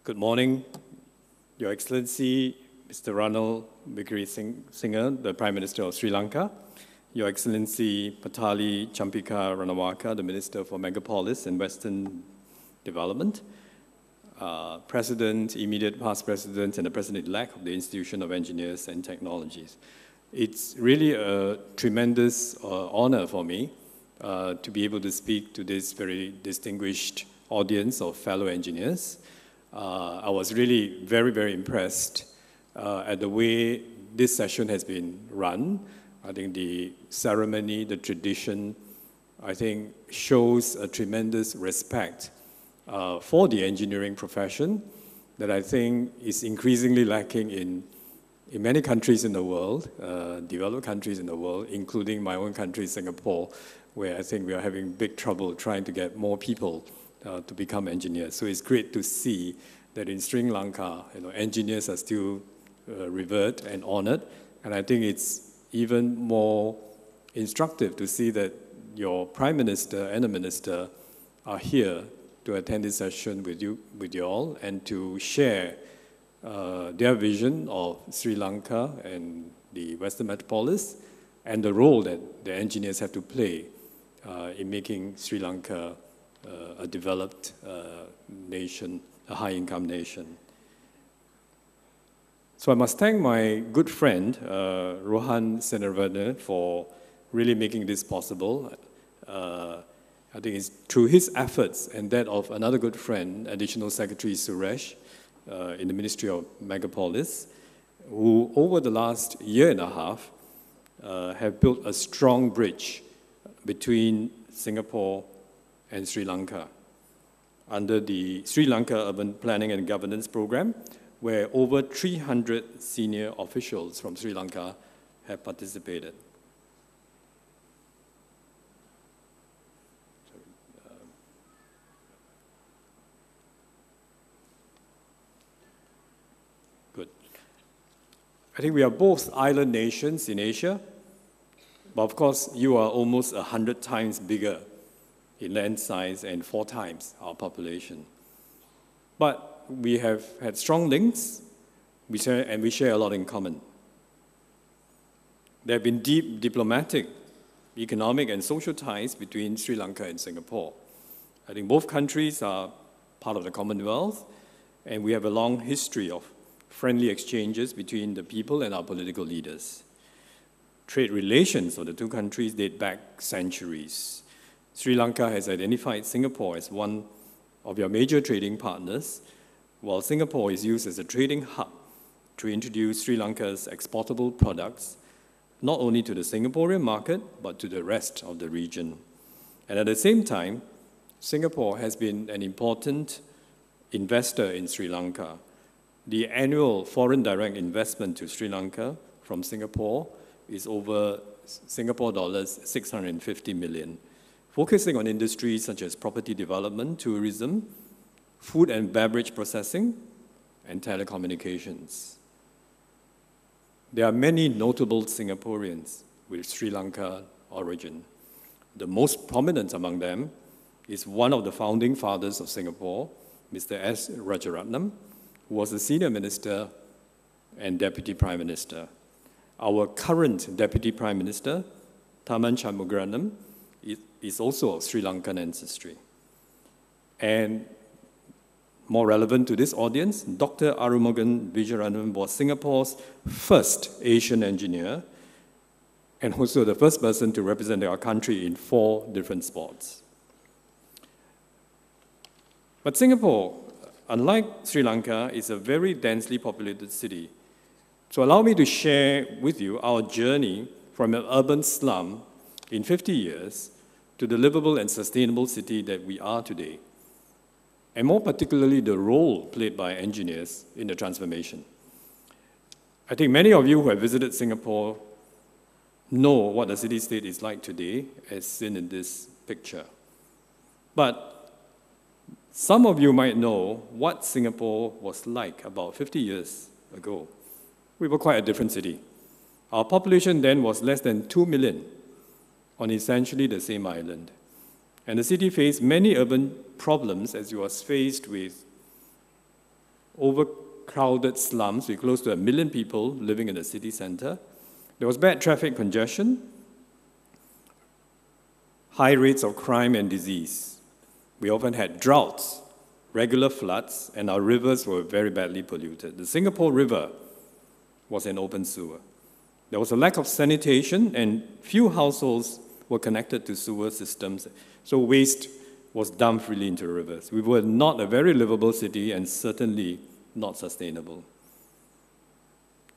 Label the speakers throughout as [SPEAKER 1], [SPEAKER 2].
[SPEAKER 1] Good morning, Your Excellency, Mr. Ranil Wickremesinghe, the Prime Minister of Sri Lanka, Your Excellency Patali Champika Ranawaka, the Minister for Megapolis and Western Development, President, immediate past President, and the President-elect of the Institution of Engineers and Technologies. It's really a tremendous honor for me to be able to speak to this very distinguished audience of fellow engineers. I was really very, very impressed at the way this session has been run. I think the ceremony, the tradition, I think shows a tremendous respect for the engineering profession that I think is increasingly lacking in many countries in the world, developed countries in the world, including my own country, Singapore, where I think we are having big trouble trying to get more people to become engineers. So it's great to see that in Sri Lanka, engineers are still revered and honored. And I think it's even more instructive to see that your Prime Minister and the Minister are here to attend this session with you all and to share their vision of Sri Lanka and the Western Metropolis and the role that the engineers have to play in making Sri Lanka a developed nation, a high-income nation. So I must thank my good friend, Rohan Senarvana, for really making this possible. I think it's through his efforts and that of another good friend, Additional Secretary Suresh, in the Ministry of Megapolis, who over the last year and a half have built a strong bridge between Singapore and Sri Lanka under the Sri Lanka Urban Planning and Governance Program, where over 300 senior officials from Sri Lanka have participated. Good. I think we are both island nations in Asia, but of course you are almost 100 times bigger in land size and 4 times our population. But we have had strong links, we share a lot in common. There have been deep diplomatic, economic, and social ties between Sri Lanka and Singapore. I think both countries are part of the Commonwealth, and we have a long history of friendly exchanges between the people and our political leaders. Trade relations of the two countries date back centuries. Sri Lanka has identified Singapore as one of your major trading partners, while Singapore is used as a trading hub to introduce Sri Lanka's exportable products, not only to the Singaporean market, but to the rest of the region. And at the same time, Singapore has been an important investor in Sri Lanka. The annual foreign direct investment to Sri Lanka from Singapore is over Singapore dollars 650 million, focusing on industries such as property development, tourism, food and beverage processing, and telecommunications. There are many notable Singaporeans with Sri Lanka origin. The most prominent among them is one of the founding fathers of Singapore, Mr. S. Rajaratnam, who was a senior minister and deputy prime minister. Our current deputy prime minister, Tharman Shanmugaratnam, is also of Sri Lankan ancestry. And more relevant to this audience, Dr. Arumugan Vijayaratnam was Singapore's first Asian engineer and also the first person to represent our country in 4 different sports. But Singapore, unlike Sri Lanka, is a very densely populated city. So allow me to share with you our journey from an urban slum in 50 years to the livable and sustainable city that we are today, and more particularly the role played by engineers in the transformation. I think many of you who have visited Singapore know what the city-state is like today, as seen in this picture. But some of you might know what Singapore was like about 50 years ago. We were quite a different city. Our population then was less than 2 million on essentially the same island. And the city faced many urban problems as it was faced with overcrowded slums with close to 1 million people living in the city center. There was bad traffic congestion, high rates of crime and disease. We often had droughts, regular floods, and our rivers were very badly polluted. The Singapore River was an open sewer. There was a lack of sanitation, and few households were connected to sewer systems, so waste was dumped freely into rivers. We were not a very livable city and certainly not sustainable.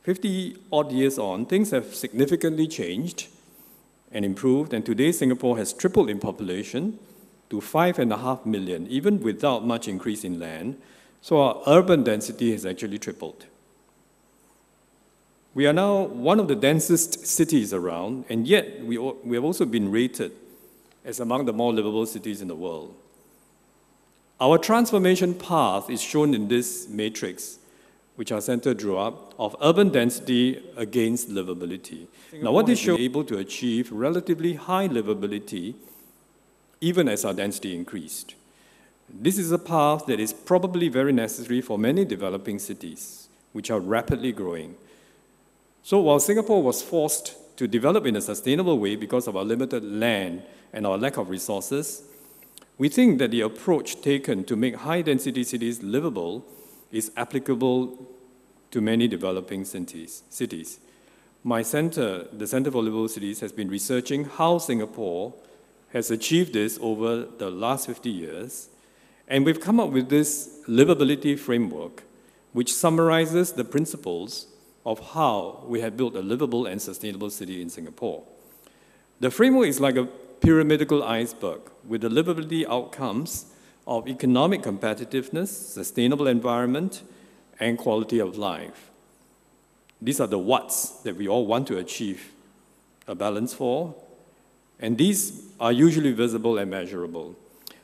[SPEAKER 1] 50-odd years on, things have significantly changed and improved, and today Singapore has tripled in population to 5.5 million, even without much increase in land, so our urban density has actually tripled. We are now one of the densest cities around, and yet we have also been rated as among the more livable cities in the world. Our transformation path is shown in this matrix, which our center drew up, of urban density against livability. Now, what this shows is able to achieve relatively high livability even as our density increased. This is a path that is probably very necessary for many developing cities, which are rapidly growing. So while Singapore was forced to develop in a sustainable way because of our limited land and our lack of resources, we think that the approach taken to make high-density cities livable is applicable to many developing cities. My center, the Center for Livable Cities, has been researching how Singapore has achieved this over the last 50 years, and we've come up with this Livability Framework, which summarizes the principles of how we have built a livable and sustainable city in Singapore. The framework is like a pyramidal iceberg with the livability outcomes of economic competitiveness, sustainable environment, and quality of life. These are the whats that we all want to achieve a balance for, and these are usually visible and measurable.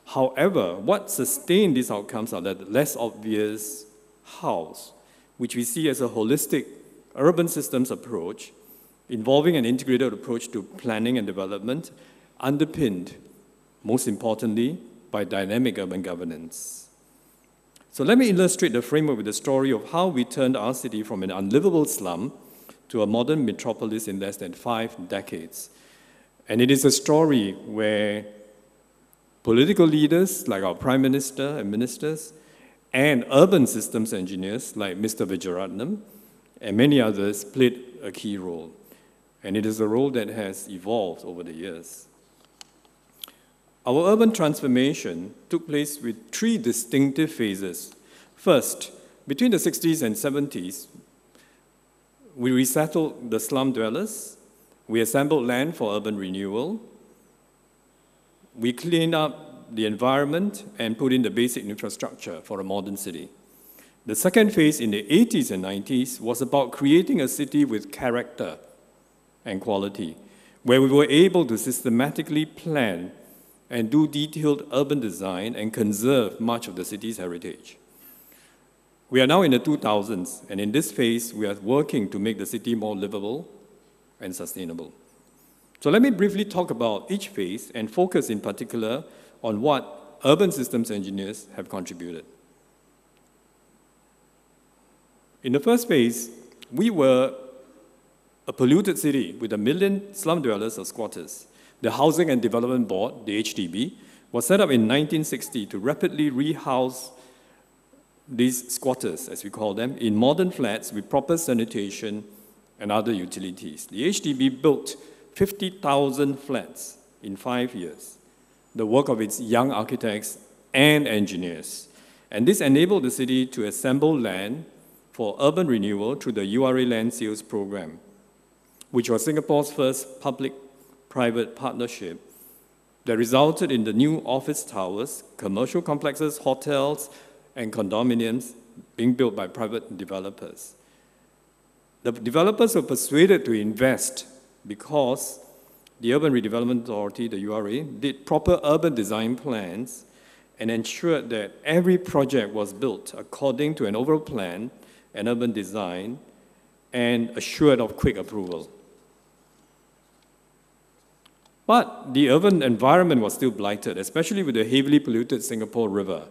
[SPEAKER 1] However, what sustain these outcomes are the less obvious hows, which we see as a holistic urban systems approach involving an integrated approach to planning and development, underpinned, most importantly, by dynamic urban governance. So let me illustrate the framework with the story of how we turned our city from an unlivable slum to a modern metropolis in less than 5 decades. And it is a story where political leaders like our Prime Minister and ministers and urban systems engineers like Mr. Vijayaratnam and many others played a key role. And it is a role that has evolved over the years. Our urban transformation took place with 3 distinctive phases. First, between the 60s and 70s, we resettled the slum dwellers, we assembled land for urban renewal, we cleaned up the environment and put in the basic infrastructure for a modern city. The second phase in the 80s and 90s was about creating a city with character and quality, where we were able to systematically plan and do detailed urban design and conserve much of the city's heritage. We are now in the 2000s, and in this phase, we are working to make the city more livable and sustainable. So let me briefly talk about each phase and focus in particular on what urban systems engineers have contributed. In the first phase, we were a polluted city with 1 million slum dwellers or squatters. The Housing and Development Board, the HDB, was set up in 1960 to rapidly rehouse these squatters, as we call them, in modern flats with proper sanitation and other utilities. The HDB built 50,000 flats in 5 years, the work of its young architects and engineers. And this enabled the city to assemble land for urban renewal through the URA land sales program, which was Singapore's first public-private partnership that resulted in the new office towers, commercial complexes, hotels, and condominiums being built by private developers. The developers were persuaded to invest because the Urban Redevelopment Authority, the URA, did proper urban design plans and ensured that every project was built according to an overall plan and urban design and assured of quick approval. But the urban environment was still blighted, especially with the heavily polluted Singapore River.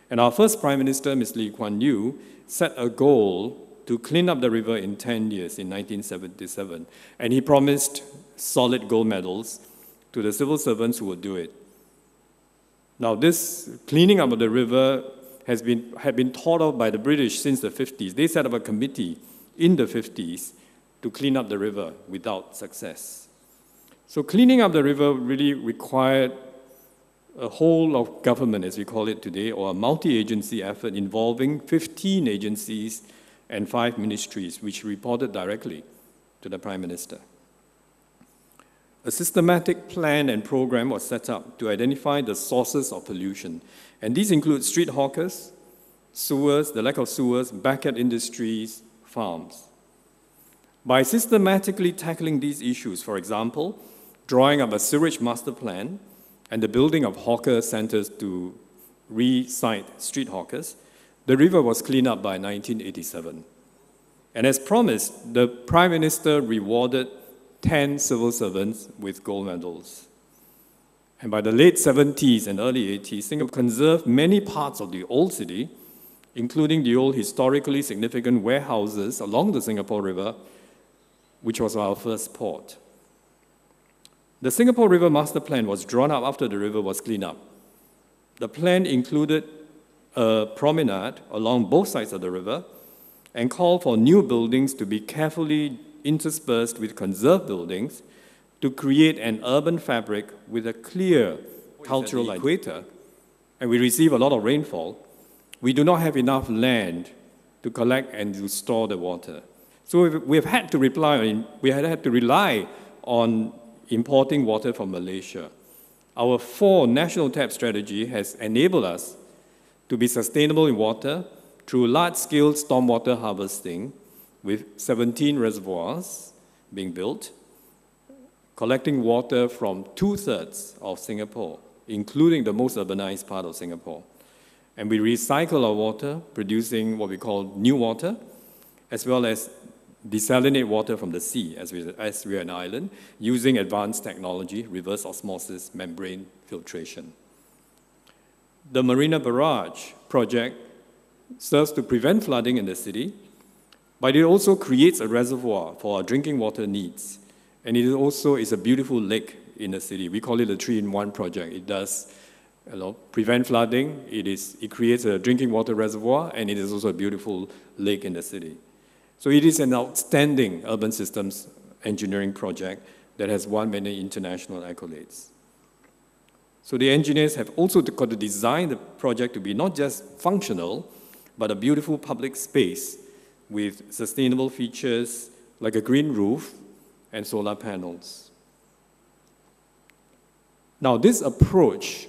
[SPEAKER 1] And our first Prime Minister, Ms. Lee Kuan Yew, set a goal to clean up the river in 10 years in 1977. And he promised solid gold medals to the civil servants who would do it. Now, this cleaning up of the river had been thought of by the British since the 50s. They set up a committee in the 50s to clean up the river without success. So cleaning up the river really required a whole of government, as we call it today, or a multi-agency effort involving 15 agencies and 5 ministries, which reported directly to the Prime Minister. A systematic plan and program was set up to identify the sources of pollution. And these include street hawkers, sewers, the lack of sewers, backyard industries, farms. By systematically tackling these issues, for example, drawing up a sewage master plan and the building of hawker centers to re-site street hawkers, the river was cleaned up by 1987. And as promised, the Prime Minister rewarded 10 civil servants with gold medals. And by the late 70s and early 80s, Singapore conserved many parts of the old city, including the old historically significant warehouses along the Singapore River, which was our first port. The Singapore River Master Plan was drawn up after the river was cleaned up. The plan included a promenade along both sides of the river and called for new buildings to be carefully interspersed with conserved buildings to create an urban fabric with a clear cultural equator, and we receive a lot of rainfall. We do not have enough land to collect and to store the water. So we have had to rely on importing water from Malaysia. Our 4 national tap strategy has enabled us to be sustainable in water through large-scale stormwater harvesting with 17 reservoirs being built, collecting water from 2/3 of Singapore, including the most urbanized part of Singapore. And we recycle our water, producing what we call new water, as well as desalinate water from the sea, as we are an island, using advanced technology, reverse osmosis, membrane filtration. The Marina Barrage project serves to prevent flooding in the city, but it also creates a reservoir for our drinking water needs. And it also is a beautiful lake in the city. We call it a 3-in-1 project. It does prevent flooding, it creates a drinking water reservoir, and it is also a beautiful lake in the city. So it is an outstanding urban systems engineering project that has won many international accolades. So the engineers have also got to design the project to be not just functional, but a beautiful public space with sustainable features like a green roof and solar panels. Now, this approach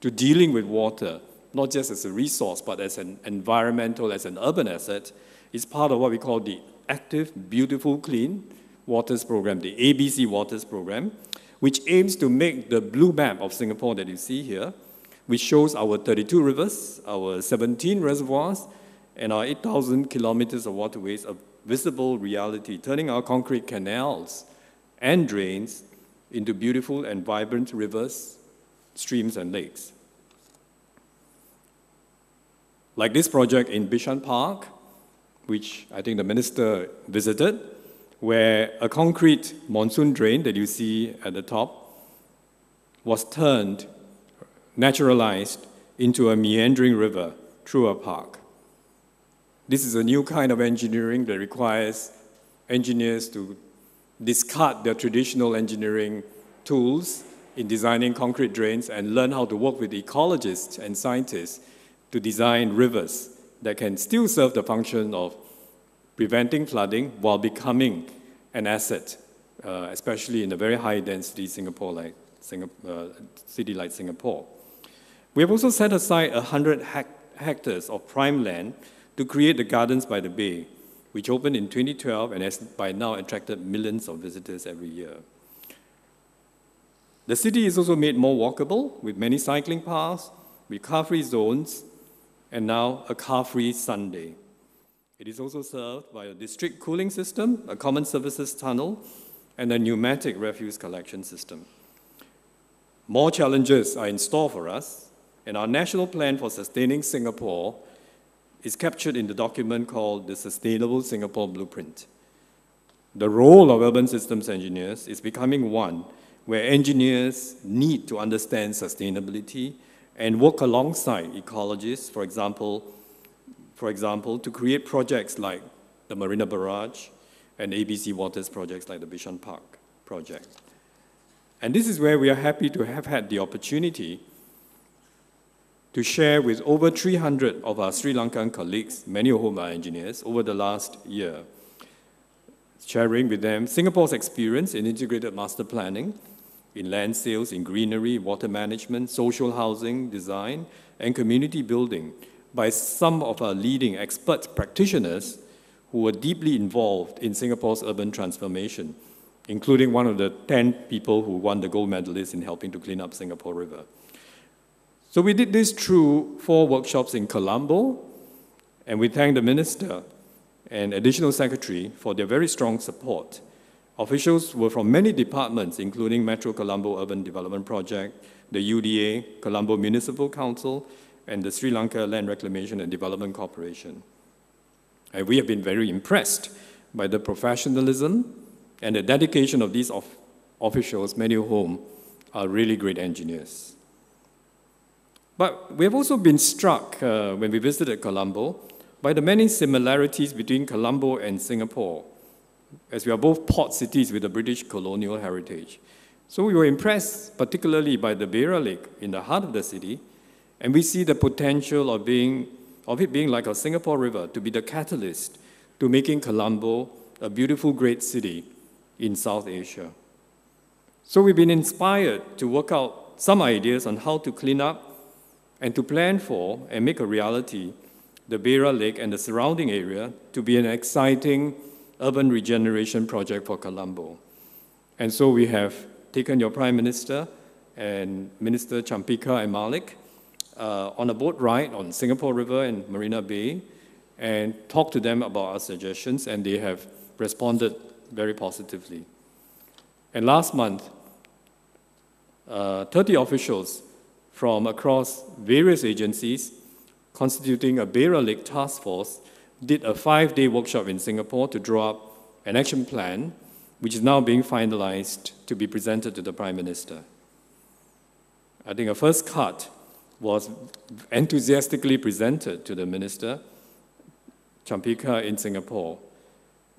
[SPEAKER 1] to dealing with water, not just as a resource, but as an environmental, as an urban asset, is part of what we call the Active, Beautiful, Clean Waters Program, the ABC Waters Program, which aims to make the blue map of Singapore that you see here, which shows our 32 rivers, our 17 reservoirs, and our 8,000 kilometers of waterways a visible reality, turning our concrete canals and drains into beautiful and vibrant rivers, streams, and lakes. Like this project in Bishan Park, which I think the minister visited, where a concrete monsoon drain that you see at the top was turned, naturalized, into a meandering river through a park. This is a new kind of engineering that requires engineers to discard their traditional engineering tools in designing concrete drains and learn how to work with ecologists and scientists to design rivers that can still serve the function of preventing flooding while becoming an asset, especially in a very high-density city like Singapore. We have also set aside 100 hectares of prime land to create the Gardens by the Bay, which opened in 2012 and has by now attracted millions of visitors every year. The city is also made more walkable with many cycling paths, with car-free zones, and now a car-free Sunday. It is also served by a district cooling system, a common services tunnel, and a pneumatic refuse collection system. More challenges are in store for us, And our national plan for sustaining Singapore is captured in the document called the Sustainable Singapore Blueprint. The role of urban systems engineers is becoming one where engineers need to understand sustainability and work alongside ecologists, for example, to create projects like the Marina Barrage and ABC Waters projects like the Bishan Park project. And this is where we are happy to have had the opportunity to share with over 300 of our Sri Lankan colleagues, many of whom are engineers, over the last year, sharing with them Singapore's experience in integrated master planning, in land sales, in greenery, water management, social housing, design, and community building by some of our leading expert practitioners who were deeply involved in Singapore's urban transformation, including one of the 10 people who won the gold medalist in helping to clean up Singapore River. So we did this through 4 workshops in Colombo, and we thank the Minister and Additional Secretary for their very strong support. Officials were from many departments, including Metro Colombo Urban Development Project, the UDA, Colombo Municipal Council, and the Sri Lanka Land Reclamation and Development Corporation. And we have been very impressed by the professionalism and the dedication of these officials, many of whom are really great engineers. But we have also been struck when we visited Colombo by the many similarities between Colombo and Singapore, as we are both port cities with a British colonial heritage. So we were impressed particularly by the Beira Lake in the heart of the city, and we see the potential of it being like a Singapore River to be the catalyst to making Colombo a beautiful, great city in South Asia. So we've been inspired to work out some ideas on how to clean up and to plan for and make a reality the Beira Lake and the surrounding area to be an exciting urban regeneration project for Colombo. And so we have taken your Prime Minister and Minister Champika and Malik on a boat ride on Singapore River and Marina Bay and talked to them about our suggestions, and they have responded very positively. And last month, 30 officials from across various agencies constituting a Beira Lake task force did a 5-day workshop in Singapore to draw up an action plan, which is now being finalized to be presented to the Prime Minister. I think a first cut was enthusiastically presented to the Minister, Champika, in Singapore.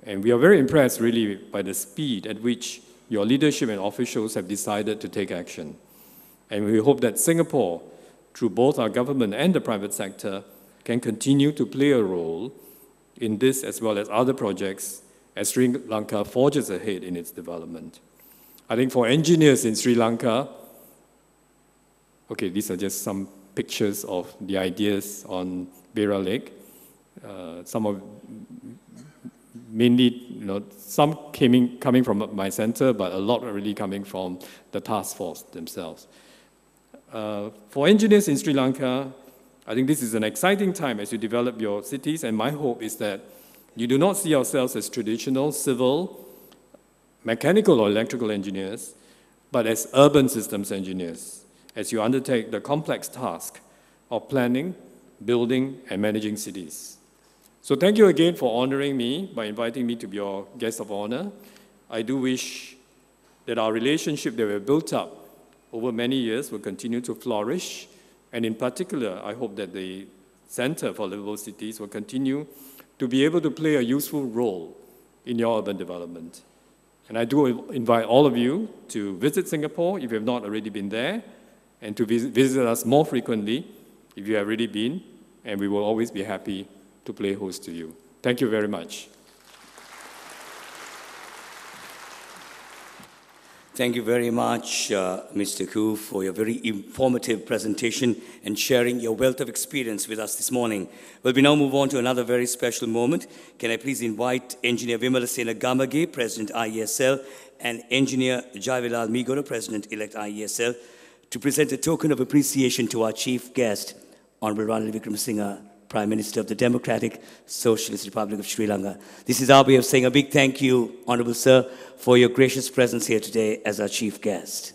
[SPEAKER 1] And we are very impressed, really, by the speed at which your leadership and officials have decided to take action. And we hope that Singapore, through both our government and the private sector, can continue to play a role in this as well as other projects as Sri Lanka forges ahead in its development. I think for engineers in Sri Lanka, okay, these are just some pictures of the ideas on Beira Lake. Some coming from my center, but a lot are really coming from the task force themselves. For engineers in Sri Lanka, I think this is an exciting time as you develop your cities, and my hope is that you do not see ourselves as traditional civil, mechanical or electrical engineers, but as urban systems engineers, as you undertake the complex task of planning, building, and managing cities. So thank you again for honoring me by inviting me to be your guest of honor. I do wish that our relationship that we've built up over many years will continue to flourish. And in particular, I hope that the Center for Livable Cities will continue to be able to play a useful role in your urban development. And I do invite all of you to visit Singapore if you have not already been there, and to visit us more frequently if you have already been, and we will always be happy to play host to you. Thank you very much.
[SPEAKER 2] Thank you very much, Mr. Koo, for your very informative presentation and sharing your wealth of experience with us this morning. Well, we now move on to another very special moment. Can I please invite Engineer Vimalasena Gamage, President IESL, and Engineer Jaivilal Migora, President-elect IESL, to present a token of appreciation to our chief guest, Honorable Ranil Wickremesinghe, Prime Minister of the Democratic Socialist Republic of Sri Lanka. This is our way of saying a big thank you, Honorable Sir, for your gracious presence here today as our chief guest.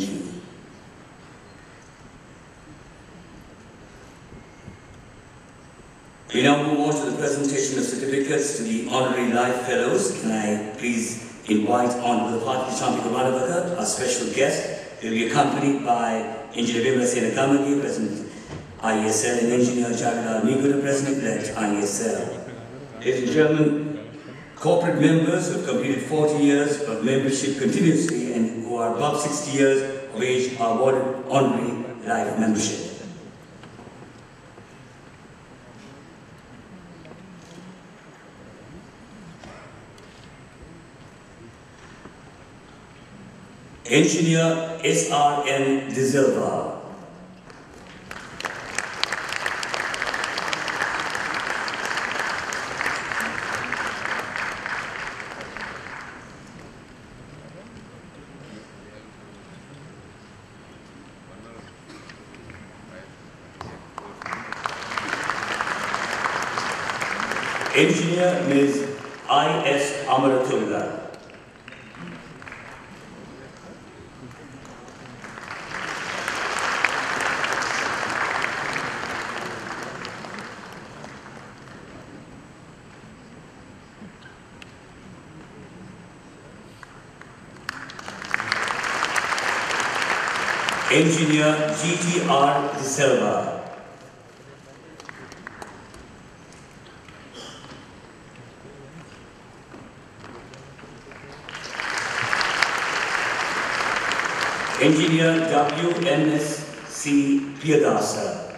[SPEAKER 2] Thank you. We now move on to the presentation of certificates to the Honorary Life Fellows. Can I please invite Honorable Party Champika Radhavaka, our special guest. He'll be accompanied by Engineer Vimla Senakamagi, President IESL, and Engineer Javilar Miguda, President-elect IESL. Ladies and gentlemen, corporate members who have completed 40 years of membership continuously and who are above 60 years of age are awarded Honorary Life Membership. Engineer S.R.N. De Silva. Engineer Ms. I.S. Amaratullah. Engineer G.T.R. De Silva. Engineer W.M.S.C. Piyadasa.